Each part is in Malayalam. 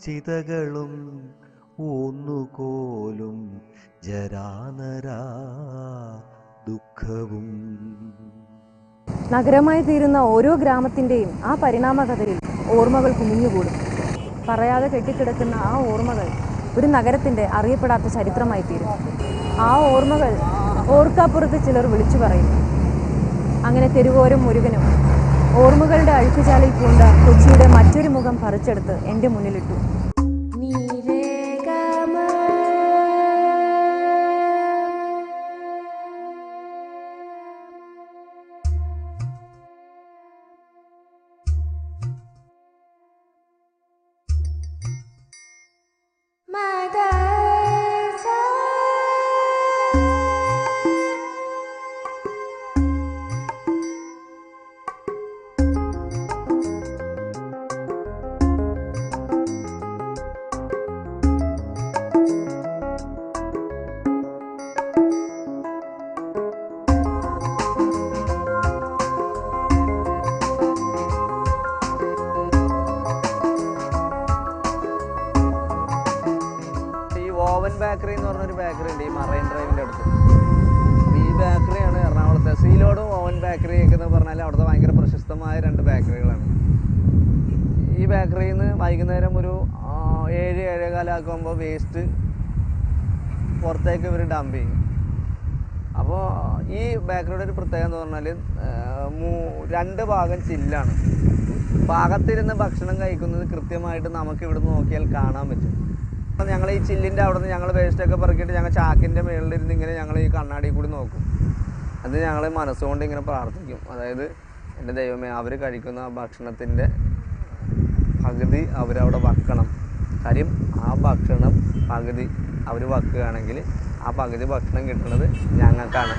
ചിതകളും ഊന്നുകോലും ജരാനരാ ദുഃഖവും. നഗരമായി തീരുന്ന ഓരോ ഗ്രാമത്തിൻ്റെയും ആ പരിണാമകഥയിൽ ഓർമ്മകൾ കുമിഞ്ഞുകൂടും. പറയാതെ കെട്ടിക്കിടക്കുന്ന ആ ഓർമ്മകൾ ഒരു നഗരത്തിൻ്റെ അറിയപ്പെടാത്ത ചരിത്രമായി തീരും. ആ ഓർമ്മകൾ ഓർക്കാപ്പുറത്ത് ചിലർ വിളിച്ചു പറയും. അങ്ങനെ തെരുവോരം മുരുകനും ഓർമ്മകളുടെ അഴുക്കുചാലിൽ പൂണ്ട കൊച്ചിയുടെ മറ്റൊരു മുഖം പറിച്ചെടുത്ത് എൻ്റെ മുന്നിലിട്ടു. ബേക്കറി എന്ന് പറഞ്ഞൊരു ബേക്കറി ഉണ്ട് ഈ മറൈൻ ഡ്രൈവിൻ്റെ അടുത്ത്. ഈ ബേക്കറിയാണ് എറണാകുളത്തെ സീലോഡും ഓവൻ ബേക്കറി ഒക്കെ എന്ന് പറഞ്ഞാൽ അവിടുത്തെ ഭയങ്കര പ്രശസ്തമായ 2 ബേക്കറികളാണ്. ഈ ബേക്കറിയിൽ നിന്ന് വൈകുന്നേരം ഒരു 7-7:15 ആക്കുമ്പോൾ വേസ്റ്റ് പുറത്തേക്ക് ഇവർ ഡംപ് ചെയ്യും. അപ്പോൾ ഈ ബേക്കറിയുടെ ഒരു പ്രത്യേകത എന്ന് പറഞ്ഞാൽ 2 ഭാഗം ചില്ലാണ്. ഭാഗത്തിരുന്ന് ഭക്ഷണം കഴിക്കുന്നത് കൃത്യമായിട്ട് നമുക്ക് ഇവിടുന്ന് നോക്കിയാൽ കാണാൻ പറ്റും. ഞങ്ങൾ ഈ ചില്ലിൻ്റെ അവിടെ നിന്ന് ഞങ്ങൾ വേസ്റ്റൊക്കെ പെറുക്കിയിട്ട് ഞങ്ങൾ ചാക്കിൻ്റെ മുകളിലിരുന്ന് ഇങ്ങനെ ഞങ്ങൾ ഈ കണ്ണാടിയിൽ കൂടി നോക്കും. അത് ഞങ്ങൾ മനസ്സുകൊണ്ട് ഇങ്ങനെ പ്രാർത്ഥിക്കും. അതായത് എൻ്റെ ദൈവമേ, അവർ കഴിക്കുന്ന ആ ഭക്ഷണത്തിൻ്റെ പകുതി അവരവിടെ വെക്കണം. കാര്യം ആ ഭക്ഷണം പകുതി അവർ വെക്കുകയാണെങ്കിൽ ആ പകുതി ഭക്ഷണം കിട്ടുന്നത് ഞങ്ങൾക്കാണ്.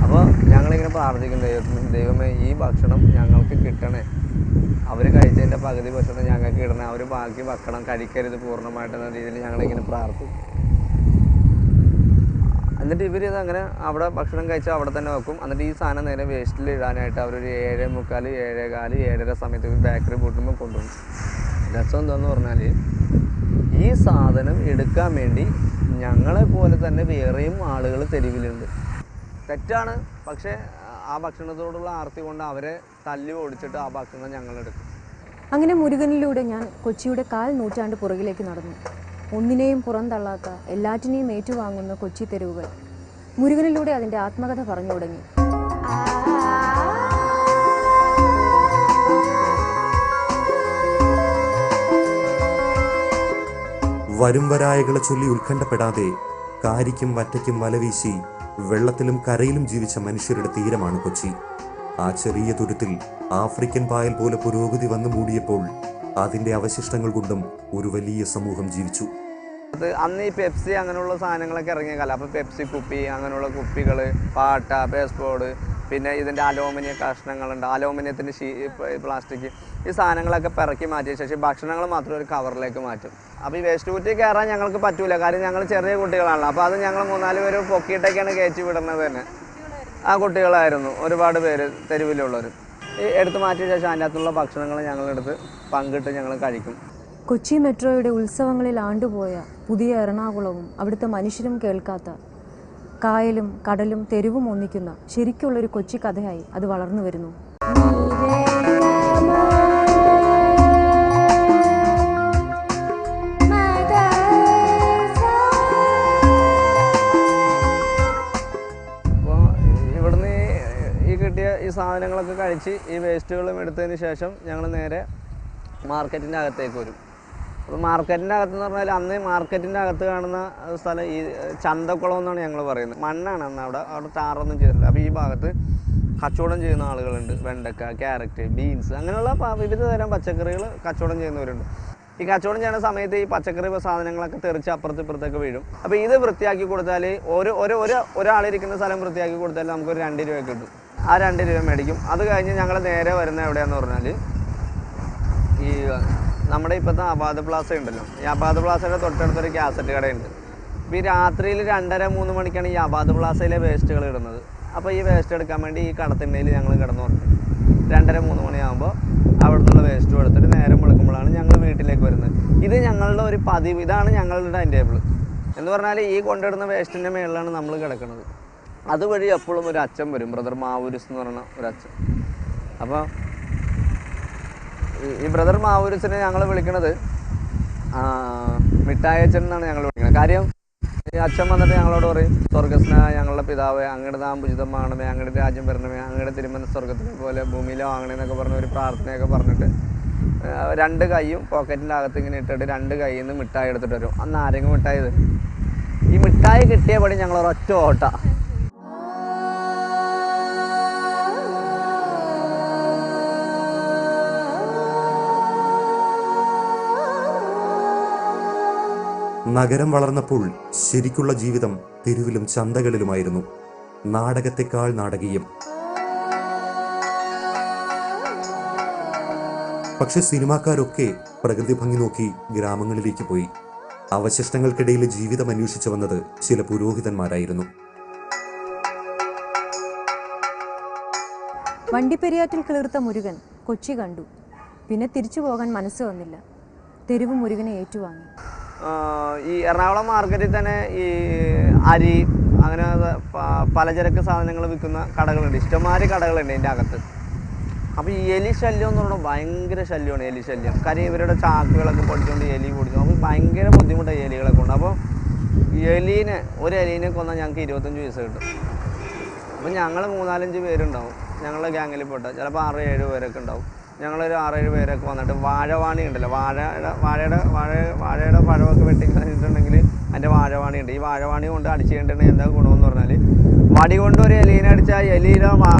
അപ്പോൾ ഞങ്ങളിങ്ങനെ പ്രാർത്ഥിക്കും, ദൈവമേ ഈ ഭക്ഷണം ഞങ്ങൾക്ക് കിട്ടണേ, അവർ കഴിച്ചതിൻ്റെ പകുതി ഭക്ഷണം ഞങ്ങൾക്ക് ഇടണം, അവർ ബാക്കി ഭക്ഷണം കഴിക്കരുത് പൂർണ്ണമായിട്ടെന്ന രീതിയിൽ ഞങ്ങളിങ്ങനെ പ്രാർത്ഥിക്കും. എന്നിട്ട് ഇവരിത് അങ്ങനെ അവിടെ ഭക്ഷണം കഴിച്ചാൽ അവിടെ തന്നെ വെക്കും. എന്നിട്ട് ഈ സാധനം നേരെ വേസ്റ്റിൽ ഇടാനായിട്ട് അവരൊരു 7:45, 7:15, 7:30 സമയത്ത് ബേക്കറി പൂട്ടുമ്പോൾ കൊണ്ടുപോകും. രസം എന്താണെന്ന് പറഞ്ഞാൽ ഈ സാധനം എടുക്കാൻ വേണ്ടി ഞങ്ങളെ പോലെ തന്നെ വേറെയും ആളുകൾ തെരുവിലുണ്ട്. തെറ്റാണ്, പക്ഷേ ആ ഭക്ഷണത്തോടുള്ള ആർത്തി കൊണ്ട് അവരെ തല്ലി ഓടിച്ചിട്ട് ആ ഭക്ഷണം ഞങ്ങളെടുക്കും. അങ്ങനെ മുരുകനിലൂടെ ഞാൻ കൊച്ചിയുടെ 1/4 നൂറ്റാണ്ട് പുറകിലേക്ക് നടന്നു. ഒന്നിനെയും പുറന്തള്ളാത്ത, എല്ലാറ്റിനെയും ഏറ്റുവാങ്ങുന്ന കൊച്ചി തെരുവുകൾ. മുരുകനിലൂടെ അതിൻ്റെ ആത്മകഥ പറഞ്ഞു തുടങ്ങി. വരും വരായകളെ ചൊല്ലി ഉത്കണ്ഠപ്പെടാതെ കാരിക്കും വറ്റയ്ക്കും വലവീശി വെള്ളത്തിലും കരയിലും ജീവിച്ച മനുഷ്യരുടെ തീരമാണ് കൊച്ചി. ആ ചെറിയ തുരുത്തിൽ ആഫ്രിക്കൻ പായൽ പോലെ പുരോഗതി വന്നു മൂടിയപ്പോൾ അതിൻ്റെ അവശിഷ്ടങ്ങൾ കൊണ്ടും ഒരു വലിയ സമൂഹം ജീവിച്ചു. അത് അന്ന് ഈ പെപ്സി അങ്ങനെയുള്ള സാധനങ്ങളൊക്കെ ഇറങ്ങിയ കാലം. അപ്പോൾ പെപ്സി കുപ്പി, അങ്ങനെയുള്ള കുപ്പികൾ, പാട്ട, പേസ്പോർഡ്, പിന്നെ ഇതിൻ്റെ അലൂമിനിയം കഷ്ണങ്ങളുണ്ട്, അലൂമിനിയത്തിൻ്റെ പ്ലാസ്റ്റിക്, ഈ സാധനങ്ങളൊക്കെ പിറക്കി മാറ്റിയ ശേഷം ഭക്ഷണങ്ങൾ മാത്രം ഒരു കവറിലേക്ക് മാറ്റും. അപ്പോൾ ഈ വേസ്റ്റ് കുറ്റി കയറാൻ ഞങ്ങൾക്ക് പറ്റൂല, കാര്യം ഞങ്ങൾ ചെറിയ കുട്ടികളാണല്ലോ. അപ്പോൾ അത് ഞങ്ങൾ 3-4 പേര് പൊക്കിയിട്ടൊക്കെയാണ് കയറ്റി വിടുന്നത് തന്നെ. ആ കുട്ടികളായിരുന്നു ഒരുപാട് പേര് തെരുവിലുള്ളവർ. ഈ എടുത്ത് മാറ്റിയ ശേഷം അതിൻ്റെ അകത്തുള്ള ഭക്ഷണങ്ങൾ ഞങ്ങളെടുത്ത് പങ്കിട്ട് ഞങ്ങൾ കഴിക്കും. കൊച്ചി മെട്രോയുടെ ഉത്സവങ്ങളിൽ ആണ്ടുപോയ പുതിയ എറണാകുളവും അവിടുത്തെ മനുഷ്യരും കേൾക്കാത്ത കായലും കടലും തെരുവും ഒന്നിക്കുന്ന ശരിക്കുള്ളൊരു കൊച്ചി കഥയായി അത് വളർന്നു വരുന്നു. അപ്പോൾ ഇവിടുന്ന് ഈ കിട്ടിയ ഈ സാധനങ്ങളൊക്കെ കഴിച്ച് ഈ വേസ്റ്റുകളും എടുത്തതിന് ശേഷം ഞങ്ങൾ നേരെ മാർക്കറ്റിൻ്റെ അകത്തേക്ക് വരും. അപ്പോൾ മാർക്കറ്റിൻ്റെ അകത്തെന്ന് പറഞ്ഞാൽ അന്ന് മാർക്കറ്റിൻ്റെ അകത്ത് കാണുന്ന സ്ഥലം ഈ ചന്തക്കുളം എന്നാണ് ഞങ്ങൾ പറയുന്നത്. മണ്ണാണ് അന്ന് അവിടെ ടാറൊന്നും ചെയ്തിട്ടില്ല. അപ്പോൾ ഈ ഭാഗത്ത് കച്ചവടം ചെയ്യുന്ന ആളുകളുണ്ട്. വെണ്ടക്ക, ക്യാരറ്റ്, ബീൻസ്, അങ്ങനെയുള്ള വിവിധ തരം പച്ചക്കറികൾ കച്ചവടം ചെയ്യുന്നവരുണ്ട്. ഈ കച്ചവടം ചെയ്യുന്ന സമയത്ത് ഈ പച്ചക്കറി സാധനങ്ങളൊക്കെ തെറിച്ച് അപ്പുറത്തേക്ക് വീഴും. അപ്പോൾ ഇത് വൃത്തിയാക്കി കൊടുത്താൽ ഒരാളിരിക്കുന്ന സ്ഥലം വൃത്തിയാക്കി കൊടുത്താൽ നമുക്കൊരു 2 രൂപ കിട്ടും. ആ 2 രൂപ മേടിക്കും. അത് കഴിഞ്ഞ് ഞങ്ങൾ നേരെ വരുന്ന എവിടെയാണെന്ന് പറഞ്ഞാൽ ഈ നമ്മുടെ ഇപ്പോഴത്തെ അബാദ് പ്ലാസ ഉണ്ടല്ലോ, ഈ അബാദ് പ്ലാസയുടെ തൊട്ടടുത്തൊരു കാസറ്റ് കടയുണ്ട്. അപ്പോൾ ഈ രാത്രിയിൽ 2:30-3 മണിക്കാണ് ഈ അബാദ് പ്ലാസയിലെ വേസ്റ്റുകൾ ഇടുന്നത്. അപ്പോൾ ഈ വേസ്റ്റ് എടുക്കാൻ വേണ്ടി ഈ കടത്തിണ്ണയിൽ ഞങ്ങൾ കിടന്നുറങ്ങും. 2:30-3 മണിയാകുമ്പോൾ അവിടെ നിന്നുള്ള വേസ്റ്റ് എടുത്തിട്ട് നേരം വെളുക്കുമ്പോഴാണ് ഞങ്ങൾ വീട്ടിലേക്ക് വരുന്നത്. ഇത് ഞങ്ങളുടെ ഒരു പതിവ്, ഇതാണ് ഞങ്ങളുടെ ടൈം ടേബിൾ എന്ന് പറഞ്ഞാൽ. ഈ കൊണ്ടിടുന്ന വേസ്റ്റിൻ്റെ മേളിലാണ് നമ്മൾ കിടക്കുന്നത്. അതുവഴി എപ്പോഴും ഒരു അച്ഛൻ വരും, ബ്രദർ മാവൂരിസ് എന്ന് പറയുന്ന ഒരു അച്ഛൻ. അപ്പോൾ ഈ ബ്രദർ മാവൂരിസിനെ ഞങ്ങൾ വിളിക്കുന്നത് മിഠായച്ചൻ എന്നാണ് ഞങ്ങൾ വിളിക്കുന്നത്. കാര്യം ഈ അച്ഛൻ വന്നിട്ട് ഞങ്ങളോട് പറയും, സ്വർഗസ്നായ ഞങ്ങളുടെ പിതാവേ, അങ്ങയുടെ നാം ഉചിതമാണമേ, അങ്ങയുടെ രാജ്യം വരണമേ, അങ്ങയുടെ തിരുമന സ്വർഗത്തിനെ പോലെ ഭൂമിയിലോ ആകണേന്നൊക്കെ പറഞ്ഞ ഒരു പ്രാർത്ഥനയൊക്കെ പറഞ്ഞിട്ട് 2 കൈയും പോക്കറ്റിൻ്റെ അകത്ത് ഇങ്ങനെ ഇട്ടിട്ട് 2 കൈയിൽ നിന്ന് മിഠായി എടുത്തിട്ട് വരും. അന്ന് ആരെങ്കിലും മിഠായി തരും. ഈ മിഠായി കിട്ടിയ പടി ഞങ്ങൾ ഒരൊറ്റ ഓട്ട. നഗരം വളർന്നപ്പോൾ ശരിക്കുള്ള ജീവിതം തെരുവിലും ചന്തകളിലുമായിരുന്നു. നാടകത്തെക്കാൾ നാടകീയം. പക്ഷെ സിനിമാക്കാരൊക്കെ പ്രകൃതി ഭംഗി നോക്കി ഗ്രാമങ്ങളിലേക്ക് പോയി. അവശിഷ്ടങ്ങൾക്കിടയിലെ ജീവിതം അന്വേഷിച്ചു വന്നത് ചില പുരോഹിതന്മാരായിരുന്നു. വണ്ടിപ്പെരിയാറ്റിൽ കിളിർത്ത മുരുകൻ കൊച്ചി കണ്ടു. പിന്നെ തിരിച്ചു പോകാൻ മനസ്സ് വന്നില്ല. തെരുവ് മുരുകനെ ഏറ്റുവാങ്ങി. ഈ എറണാകുളം മാർക്കറ്റിൽ തന്നെ ഈ അരി അങ്ങനെ പലചരക്ക് സാധനങ്ങൾ വിൽക്കുന്ന കടകളുണ്ട്, ഇഷ്ടംമാതിരി കടകളുണ്ട് ഇതിൻ്റെ അകത്ത്. അപ്പോൾ ഈ എലി ശല്യം എന്ന് പറഞ്ഞാൽ ഭയങ്കര ശല്യമാണ്. എലി ശല്യം. കാര്യം ഇവരുടെ ചാക്കുകളൊക്കെ പൊടിച്ചുകൊണ്ട് എലി പൊടിച്ചു. അപ്പോൾ ഭയങ്കര ബുദ്ധിമുട്ടാണ് എലികളെ കൊണ്ട്. അപ്പോൾ ഒരു എലീനെ കൊന്നാൽ ഞങ്ങൾക്ക് 25 പൈസ കിട്ടും. അപ്പോൾ ഞങ്ങൾ 3-4-5 പേരുണ്ടാവും ഞങ്ങളുടെ ഗ്യാങ്ങിൽ പെട്ട, ചിലപ്പോൾ 6-7 പേരൊക്കെ ഉണ്ടാവും. ഞങ്ങളൊരു 6-7 പേരൊക്കെ വന്നിട്ട് വാഴവാണി ഉണ്ടല്ലോ, വാഴയുടെ പഴമൊക്കെ വെട്ടി കഴിഞ്ഞിട്ടുണ്ടെങ്കിൽ അതിൻ്റെ വാഴവാണി ഉണ്ട്. ഈ വാഴവാണി കൊണ്ട് അടിച്ച് കഴിഞ്ഞിട്ടുണ്ടെങ്കിൽ എന്താ ഗുണമെന്ന് പറഞ്ഞാൽ, വടി കൊണ്ട് ഒരു എലീനെ അടിച്ചാൽ എലിയുടെ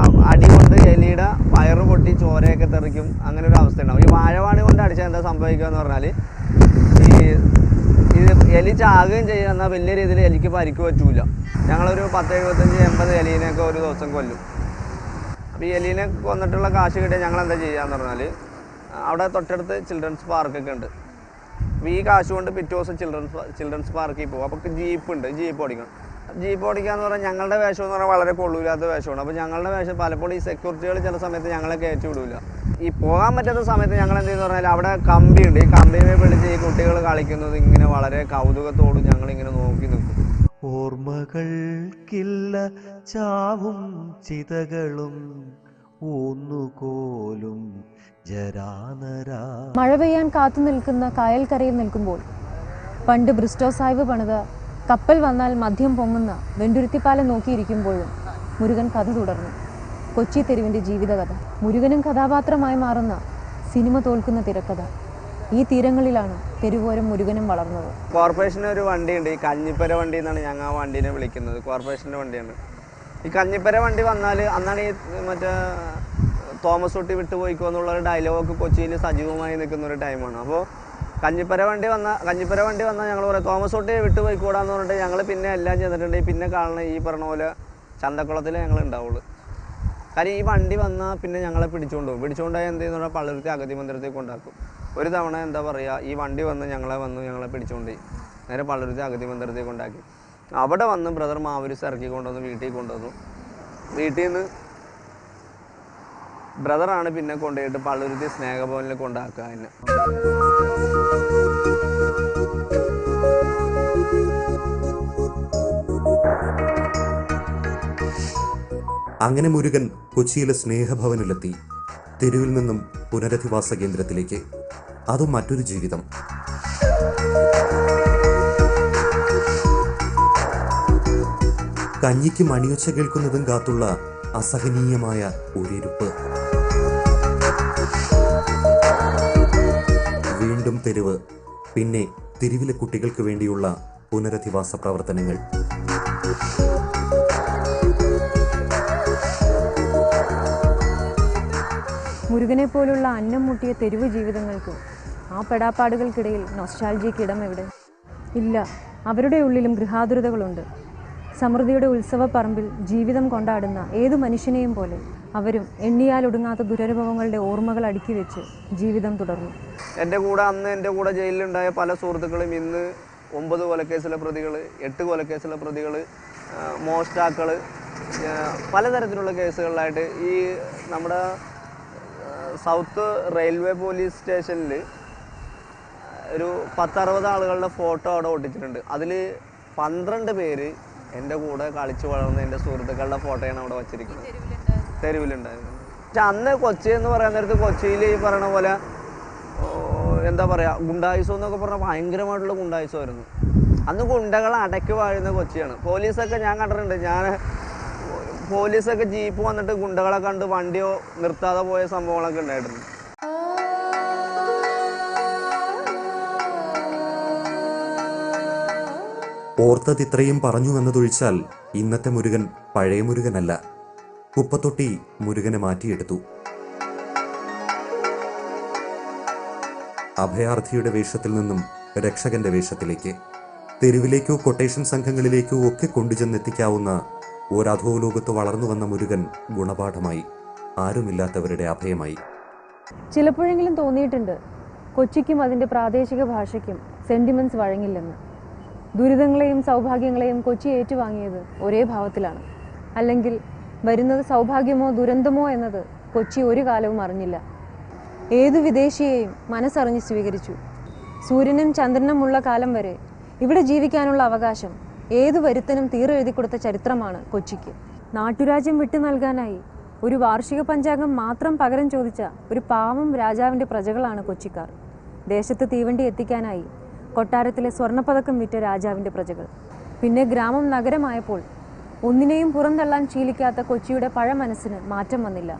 അടി കൊണ്ട് എലിയുടെ വയറ് പൊട്ടി ചോരയൊക്കെ തെറിക്കും. അങ്ങനെ ഒരു അവസ്ഥ ഉണ്ടാവും. ഈ വാഴവാണി കൊണ്ട് അടിച്ചാൽ എന്താ സംഭവിക്കുക എന്ന് പറഞ്ഞാൽ, ഇത് എലി ചാകുകയും ചെയ്യുക. എന്നാൽ വലിയ രീതിയിൽ എലിക്ക് പരിക്ക് പറ്റൂല. ഞങ്ങളൊരു 10-75-80 എലീനെയൊക്കെ ഒരു ദിവസം കൊല്ലും. അപ്പോൾ ഈ എലീനെ കൊന്നിട്ടുള്ള കാശ് കിട്ടിയാൽ ഞങ്ങൾ എന്താ ചെയ്യുകയെന്ന് പറഞ്ഞാൽ, അവിടെ തൊട്ടടുത്ത് ചിൽഡ്രൻസ് പാർക്കൊക്കെ ഉണ്ട്. അപ്പോൾ ഈ കാശ് കൊണ്ട് പിറ്റേ ദിവസം ചിൽഡ്രൻസ് പാർക്കിൽ പോകും. അപ്പോൾ ജീപ്പ് ഉണ്ട്, ജീപ്പ് ഓടിക്കണം. ജീപ്പ് ഓടിക്കാന്ന് പറഞ്ഞാൽ ഞങ്ങളുടെ വേഷം എന്ന് പറഞ്ഞാൽ വളരെ കൊള്ളൂലാത്ത വേഷമാണ്. അപ്പോൾ ഞങ്ങളുടെ വേഷം പലപ്പോഴും ഈ സെക്യൂരിറ്റികൾ ചില സമയത്ത് ഞങ്ങളെ കയറ്റി വിടില്ല. ഈ പോകാൻ പറ്റാത്ത സമയത്ത് ഞങ്ങൾ എന്ത് ചെയ്യുന്ന പറഞ്ഞാൽ, അവിടെ കമ്പിയുണ്ട്. ഈ കമ്പിയെ പിടിച്ച് ഈ കുട്ടികൾ കളിക്കുന്നത് ഇങ്ങനെ വളരെ കൗതുകത്തോടും ഞങ്ങളിങ്ങനെ നോക്കി നിൽക്കും. ഓർമ്മകൾക്കില്ല ചാവും ചിതകളും ഊന്നുകോലും ജരാനരാ. മഴ പെയ്യാൻ കാത്തു നിൽക്കുന്ന കായൽക്കരയിൽ നിൽക്കുമ്പോൾ പണ്ട് ബ്രിസ്റ്റോ സാഹിബ് പണിത കപ്പൽ വന്നാൽ മദ്യം പൊങ്ങുന്ന വെണ്ടുരുത്തിപ്പാലം നോക്കിയിരിക്കുമ്പോഴും മുരുകൻ കഥ തുടർന്നു. കൊച്ചി തെരുവിൻ്റെ ജീവിതകഥ. മുരുകനും കഥാപാത്രമായി മാറുന്ന സിനിമ തോൽക്കുന്ന തിരക്കഥ. ഈ തീരങ്ങളിലാണ് തെരുവോരം മുരുകനും വളർന്നത്. കോർപ്പറേഷന് ഒരു വണ്ടിയുണ്ട്, ഈ കഞ്ഞിപ്പര വണ്ടി എന്നാണ് ഞങ്ങൾ ആ വണ്ടീനെ വിളിക്കുന്നത്. കോർപ്പറേഷൻ്റെ വണ്ടിയാണ്. ഈ കഞ്ഞിപ്പര വണ്ടി വന്നാൽ അന്നാണ് ഈ മറ്റേ തോമസ് തൊട്ടി വിട്ടുപോയിക്കോ എന്നുള്ളൊരു ഡയലോഗ് കൊച്ചിയിൽ സജീവമായി നിൽക്കുന്ന ഒരു ടൈമാണ്. അപ്പോൾ കഞ്ഞിപ്പര വണ്ടി വന്നാൽ ഞങ്ങൾ പറയും തോമസ് തൊട്ടി വിട്ടുപോയിക്കൂടാന്ന് പറഞ്ഞിട്ട് ഞങ്ങൾ പിന്നെ എല്ലാം ചെയ്തിട്ടുണ്ടെങ്കിൽ പിന്നെ കാണുന്ന ഈ പറഞ്ഞ പോലെ ചന്തക്കുളത്തിൽ ഞങ്ങൾ ഉണ്ടാവുള്ളൂ. കാര്യം ഈ വണ്ടി വന്നാൽ പിന്നെ ഞങ്ങളെ പിടിച്ചുകൊണ്ടുപോയി എന്ത് ചെയ്യുന്ന പള്ളുരുത്തി അഗതി മന്ദിരത്തേക്ക് കൊണ്ടാക്കും. ഒരു തവണ എന്താ പറയുക, ഈ വണ്ടി ഞങ്ങളെ പിടിച്ചുകൊണ്ടുപോയി നേരെ പള്ളുരുത്തി അഗതി മന്ദിരത്തേക്ക് കൊണ്ടാക്കി. അവിടെ വന്ന് ബ്രദർ മാവൂരിസ് ഇറക്കി കൊണ്ടുവന്ന് വീട്ടിൽ കൊണ്ടുവന്നു. വീട്ടിൽ നിന്ന് ബ്രദറാണ് പിന്നെ കൊണ്ടുപോയിട്ട് പള്ളുരുത്തി സ്നേഹഭവനിൽ കൊണ്ടാക്കുക. എന്നെ അങ്ങനെ മുരുകൻ കൊച്ചിയിലെ സ്നേഹഭവനിലെത്തി. തെരുവിൽ നിന്നും പുനരധിവാസ കേന്ദ്രത്തിലേക്ക്. അതും മറ്റൊരു ജീവിതം. കഞ്ഞിക്ക് മണിയൊച്ച കേൾക്കുന്നതും കാത്തുള്ള അസഹനീയമായ ഒരിരുപ്പ്. വീണ്ടും തെരുവ്. പിന്നെ തെരുവിലെ കുട്ടികൾക്ക് വേണ്ടിയുള്ള പുനരധിവാസ പ്രവർത്തനങ്ങൾ. മുരുകനെ പോലുള്ള അന്നം മുട്ടിയ തെരുവ് ജീവിതങ്ങൾക്ക് ആ പെടാപ്പാടുകൾക്കിടയിൽ നൊസ്റ്റാൾജിയയ്ക്ക് ഇടം എവിടെ? ഇല്ല. അവരുടെ ഉള്ളിലും ഗൃഹാതുരതകളുണ്ട്. സമൃദ്ധിയുടെ ഉത്സവപ്പറമ്പിൽ ജീവിതം കൊണ്ടാടുന്ന ഏതു മനുഷ്യനെയും പോലെ അവരും എണ്ണിയാലൊടുങ്ങാത്ത ദുരനുഭവങ്ങളുടെ ഓർമ്മകൾ അടുക്കി വെച്ച് ജീവിതം തുടർന്നു. എൻ്റെ കൂടെ ജയിലിലുണ്ടായ പല സുഹൃത്തുക്കളും ഇന്ന് 9 കൊലക്കേസിലെ പ്രതികൾ, 8 കൊലക്കേസിലെ പ്രതികൾ, മോഷ്ടാക്കൾ, പലതരത്തിലുള്ള കേസുകളിലായിട്ട് ഈ നമ്മുടെ സൗത്ത് റെയിൽവേ പോലീസ് സ്റ്റേഷനിൽ ഒരു 10-60 ആളുകളുടെ ഫോട്ടോ അവിടെ ഒട്ടിച്ചിട്ടുണ്ട്. അതിൽ 12 പേര് എൻ്റെ കൂടെ കളിച്ചു വളർന്ന എൻ്റെ സുഹൃത്തുക്കളുടെ ഫോട്ടോയാണ് അവിടെ വച്ചിരിക്കുന്നത്, തെരുവിലുണ്ടായിരുന്നത്. പക്ഷെ അന്ന് കൊച്ചി എന്ന് പറയാൻ നേരത്ത് കൊച്ചിയിൽ ഈ പറയണ പോലെ എന്താ പറയുക, ഗുണ്ടായുസം എന്നൊക്കെ പറഞ്ഞാൽ ഭയങ്കരമായിട്ടുള്ള ഗുണ്ടായുസമായിരുന്നു. അന്ന് ഗുണ്ടകളെ അടക്കി വാഴുന്ന കൊച്ചിയാണ്. പോലീസൊക്കെ ഞാൻ കണ്ടിട്ടുണ്ട്. പോലീസൊക്കെ ജീപ്പ് വന്നിട്ട് ഗുണ്ടകളെ കണ്ട് വണ്ടിയോ നിർത്താതെ പോയ സംഭവങ്ങളൊക്കെ ഉണ്ടായിട്ടുണ്ട്. ഓർത്തത് ഇത്രയും പറഞ്ഞു എന്നതൊഴിച്ചാൽ ഇന്നത്തെ മുരുകൻ പഴയ മുരുകനല്ല. കുപ്പത്തൊട്ടി മുരുകനെ മാറ്റിയെടുത്തു. അഭയാർത്ഥിയുടെ വേഷത്തിൽ നിന്നും രക്ഷകന്റെ വേഷത്തിലേക്ക്, തെരുവിലേക്കോ കൊട്ടേഷൻ സംഘങ്ങളിലേക്കോ ഒക്കെ കൊണ്ടുചെന്നെത്തിക്കാവുന്ന ഒരധോലോകത്ത് വളർന്നു വന്ന മുരുകൻ ഗുണപാഠമായി, ആരുമില്ലാത്തവരുടെ അഭയമായി. ചിലപ്പോഴെങ്കിലും തോന്നിയിട്ടുണ്ട് കൊച്ചിക്കും അതിൻ്റെ പ്രാദേശിക ഭാഷയ്ക്കും സെന്റിമെന്റ്സ് വഴങ്ങില്ലെന്ന്. ദുരിതങ്ങളെയും സൗഭാഗ്യങ്ങളെയും കൊച്ചി ഏറ്റുവാങ്ങിയത് ഒരേ ഭാവത്തിലാണ്. അല്ലെങ്കിൽ വരുന്നത് സൗഭാഗ്യമോ ദുരന്തമോ എന്നത് കൊച്ചി ഒരു കാലവും അറിഞ്ഞില്ല. ഏതു വിദേശിയെയും മനസ്സറിഞ്ഞ് സ്വീകരിച്ചു. സൂര്യനും ചന്ദ്രനുമുള്ള കാലം വരെ ഇവിടെ ജീവിക്കാനുള്ള അവകാശം ഏതു വരുത്തനും തീരെഴുതി കൊടുത്ത ചരിത്രമാണ് കൊച്ചിക്ക്. നാട്ടുരാജ്യം വിട്ടു നൽകാനായി ഒരു വാർഷിക പഞ്ചാംഗം മാത്രം പകരം ചോദിച്ച ഒരു പാവം രാജാവിൻ്റെ പ്രജകളാണ് കൊച്ചിക്കാർ. ദേശത്ത് തീവണ്ടി എത്തിക്കാനായി കൊട്ടാരത്തിലെ സ്വർണ്ണപ്പതക്കം വിറ്റ രാജാവിൻ്റെ പ്രജകൾ. പിന്നെ ഗ്രാമം നഗരമായപ്പോൾ ഒന്നിനെയും പുറന്തള്ളാൻ ശീലിക്കാത്ത കൊച്ചിയുടെ പഴമനസ്സിന് മാറ്റം വന്നില്ല.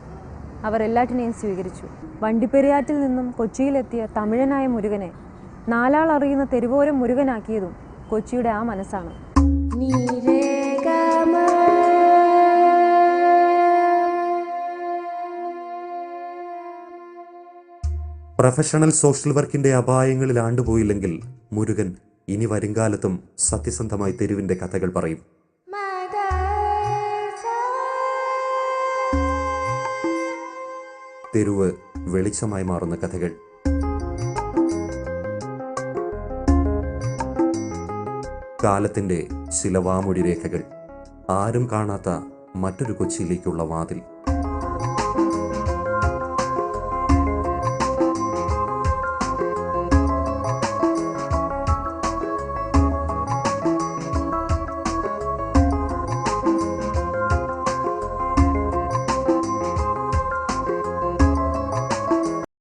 അവർ എല്ലാറ്റിനെയും സ്വീകരിച്ചു. വണ്ടിപ്പെരിയാറ്റിൽ നിന്നും കൊച്ചിയിലെത്തിയ തമിഴനായ മുരുകനെ നാലാൾ അറിയുന്ന തെരുവോരം മുരുകനാക്കിയതും കൊച്ചിയുടെ ആ മനസ്സാണ്. പ്രൊഫഷണൽ സോഷ്യൽ വർക്കിന്റെ അപായങ്ങളിൽ ആണ്ടുപോയില്ലെങ്കിൽ മുരുകൻ ഇനി വരുംകാലത്തും സത്യസന്ധമായി തെരുവിന്റെ കഥകൾ പറയും. തെരുവ് വെളിച്ചമായി മാറുന്ന കഥകൾ. കാലത്തിന്റെ ചില വാമൊഴി രേഖകൾ. ആരും കാണാത്ത മറ്റൊരു കൊച്ചിയിലേക്കുള്ള വാതിൽ.